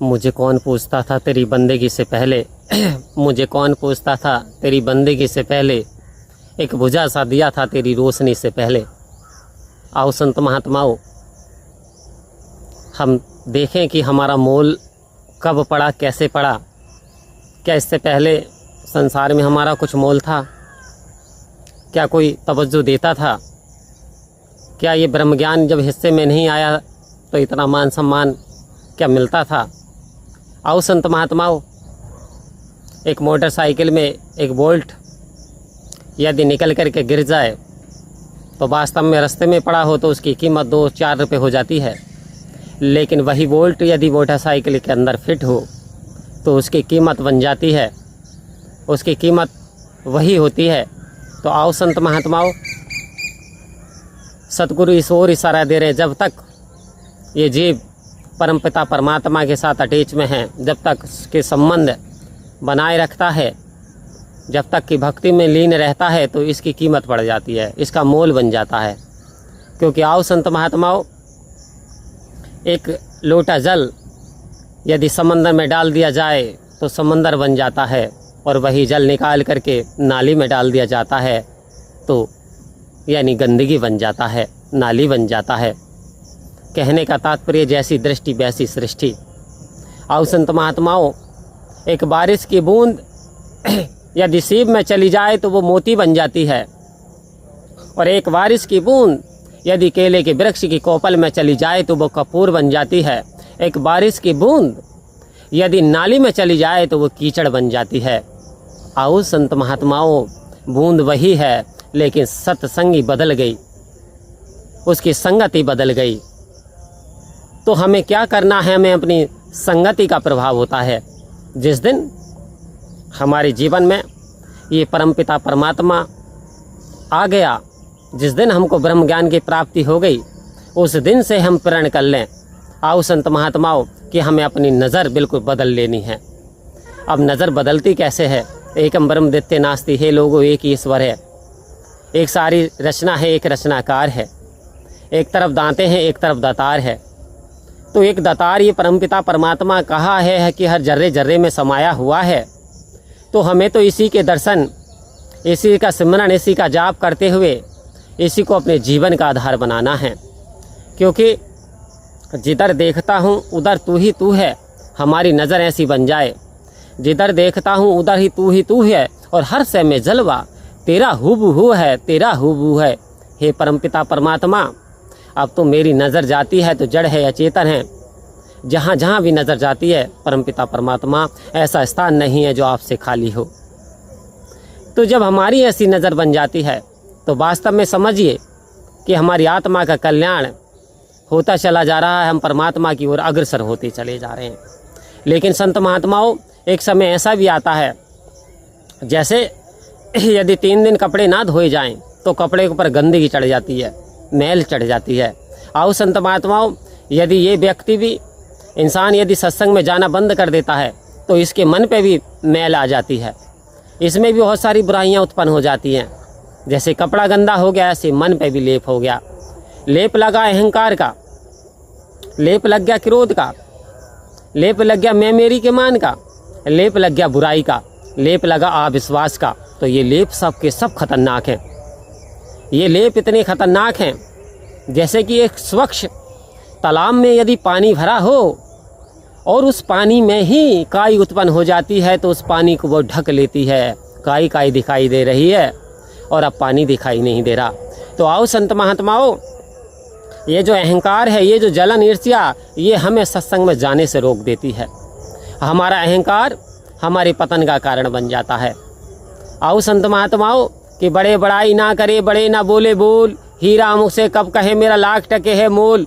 मुझे कौन पूछता था तेरी बंदगी से पहले मुझे कौन पूछता था तेरी बंदगी से पहले, एक बुझा सा दिया था तेरी रोशनी से पहले। आओ संत महात्माओं, हम देखें कि हमारा मोल कब पड़ा, कैसे पड़ा। क्या इससे पहले संसार में हमारा कुछ मोल था? क्या कोई तवज्जो देता था? क्या ये ब्रह्म ज्ञान जब हिस्से में नहीं आया तो इतना मान सम्मान क्या मिलता था? आओ संत महात्माओं, एक मोटरसाइकिल में एक बोल्ट यदि निकल करके गिर जाए तो वास्तव में रास्ते में पड़ा हो तो उसकी कीमत 2-4 रुपये हो जाती है, लेकिन वही बोल्ट यदि मोटरसाइकिल के अंदर फिट हो तो उसकी कीमत बन जाती है, उसकी कीमत वही होती है। तो आओ संत महात्माओं, सतगुरु इस ओर इशारा दे रहे हैं, जब तक ये जीव परमपिता परमात्मा के साथ अटैच में है, जब तक उसके संबंध बनाए रखता है, जब तक कि भक्ति में लीन रहता है तो इसकी कीमत बढ़ जाती है, इसका मोल बन जाता है। क्योंकि आओ संत महात्माओं, एक लोटा जल यदि समंदर में डाल दिया जाए तो समंदर बन जाता है, और वही जल निकाल करके नाली में डाल दिया जाता है तो यानी गंदगी बन जाता है, नाली बन जाता है। कहने का तात्पर्य जैसी दृष्टि वैसी सृष्टि। आओ संत महात्माओं, एक बारिश की बूंद यदि सीप में चली जाए तो वो मोती बन जाती है, और एक बारिश की बूंद यदि केले के वृक्ष की कोपल में चली जाए तो वो कपूर बन जाती है। एक बारिश की बूंद यदि नाली में चली जाए तो वो कीचड़ बन जाती है। आओ संत महात्माओं, बूंद वही है लेकिन सत्संगी बदल गई, उसकी संगति बदल गई। तो हमें क्या करना है? हमें अपनी संगति का प्रभाव होता है। जिस दिन हमारे जीवन में ये परमपिता परमात्मा आ गया, जिस दिन हमको ब्रह्म ज्ञान की प्राप्ति हो गई, उस दिन से हम प्रण कर लें। आओ संत महात्माओं कि हमें अपनी नज़र बिल्कुल बदल लेनी है। अब नज़र बदलती कैसे है? एकम ब्रह्म द्वितीय नास्ति, हे लोगों एक ही ईश्वर है, एक सारी रचना है, एक रचनाकार है, एक तरफ दांते हैं एक तरफ दातार है। तो एक दातार ये परमपिता परमात्मा कहा है कि हर जर्रे जर्रे में समाया हुआ है। तो हमें तो इसी के दर्शन, इसी का सिमरन, इसी का जाप करते हुए इसी को अपने जीवन का आधार बनाना है। क्योंकि जिधर देखता हूँ उधर तू ही तू है, हमारी नज़र ऐसी बन जाए, जिधर देखता हूँ उधर ही तू है, और हर से में जलवा तेरा हुबहू है, तेरा हुबहू है। हे परमपिता परमात्मा, अब तो मेरी नज़र जाती है तो जड़ है या चेतन है, जहाँ जहाँ भी नज़र जाती है परमपिता परमात्मा, ऐसा स्थान नहीं है जो आपसे खाली हो। तो जब हमारी ऐसी नज़र बन जाती है तो वास्तव में समझिए कि हमारी आत्मा का कल्याण होता चला जा रहा है, हम परमात्मा की ओर अग्रसर होते चले जा रहे हैं। लेकिन संत महात्माओं, एक समय ऐसा भी आता है जैसे यदि 3 दिन कपड़े ना धोए जाएं तो कपड़े के ऊपर गंदगी चढ़ जाती है, मैल चढ़ जाती है। आओ संत महात्माओं, यदि ये व्यक्ति भी, इंसान यदि सत्संग में जाना बंद कर देता है तो इसके मन पे भी मैल आ जाती है, इसमें भी बहुत सारी बुराइयां उत्पन्न हो जाती हैं। जैसे कपड़ा गंदा हो गया, ऐसे मन पे भी लेप हो गया। लेप लगा अहंकार का, लेप लग गया क्रोध का, लेप लग गया मैं मेरी के मान का, लेप लग गया बुराई का, लेप लगा अविश्वास का। तो ये लेप सब के सब खतरनाक हैं। ये लेप इतने खतरनाक हैं जैसे कि एक स्वच्छ तालाब में यदि पानी भरा हो और उस पानी में ही काई उत्पन्न हो जाती है तो उस पानी को वो ढक लेती है, काई काई दिखाई दे रही है और अब पानी दिखाई नहीं दे रहा। तो आओ संत महात्माओं, ये जो अहंकार है, ये जो जलन ईर्ष्या, ये हमें सत्संग में जाने से रोक देती है। हमारा अहंकार हमारे पतन का कारण बन जाता है। आओ संत महात्माओं कि बड़े बड़ाई ना करे, बड़े ना बोले बोल, हीरा मुझसे कब कहे मेरा लाख टके है मोल।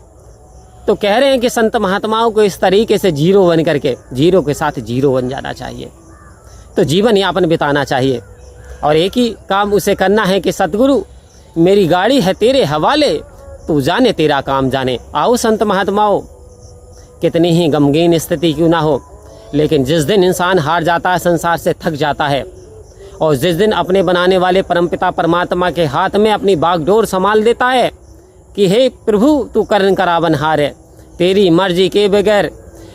तो कह रहे हैं कि संत महात्माओं को इस तरीके से जीरो बन करके, जीरो के साथ जीरो बन जाना चाहिए, तो जीवन यापन बिताना चाहिए। और एक ही काम उसे करना है कि सतगुरु मेरी गाड़ी है तेरे हवाले, तू जाने तेरा काम जाने। आओ संत महात्माओं, कितनी ही गमगीन स्थिति क्यों ना हो, लेकिन जिस दिन इंसान हार जाता है, संसार से थक जाता है, और जिस दिन अपने बनाने वाले परमपिता परमात्मा के हाथ में अपनी बागडोर संभाल देता है कि हे प्रभु तू करण करावन हार है, तेरी मर्जी के बगैर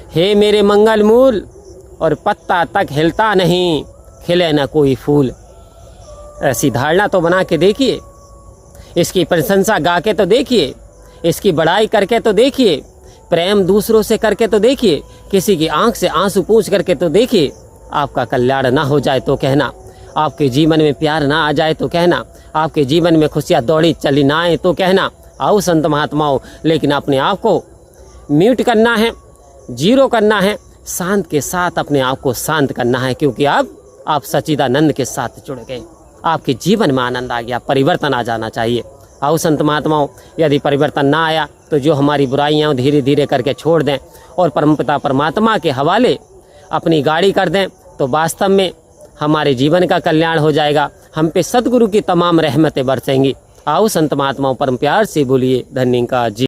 हे मेरे मंगल मूल, और पत्ता तक हिलता नहीं, खिले न कोई फूल। ऐसी धारणा तो बना के देखिए, इसकी प्रशंसा गा के तो देखिए, इसकी बड़ाई करके तो देखिए, प्रेम दूसरों से करके तो देखिए, किसी की आंख से आंसू पूछ करके तो देखिए। आपका कल्याण ना हो जाए तो कहना, आपके जीवन में प्यार ना आ जाए तो कहना, आपके जीवन में खुशियाँ दौड़ी चली ना आए तो कहना। आओ संत महात्माओं, लेकिन अपने आप को म्यूट करना है, जीरो करना है, शांत के साथ अपने आप को शांत करना है, क्योंकि अब आप सच्चिदानंद के साथ जुड़ गए, आपके जीवन में आनंद आ गया, परिवर्तन आ जाना चाहिए। आओ संत महात्माओं, यदि परिवर्तन ना आया तो जो हमारी बुराइयां धीरे धीरे करके छोड़ दें और परमपिता परमात्मा के हवाले अपनी गाड़ी कर दें, तो वास्तव में हमारे जीवन का कल्याण हो जाएगा, हम पे सद्गुरु की तमाम रहमतें बरसेंगी। आओ संत महात्माओं, परम प्यार से बोलिए धन्य का जी।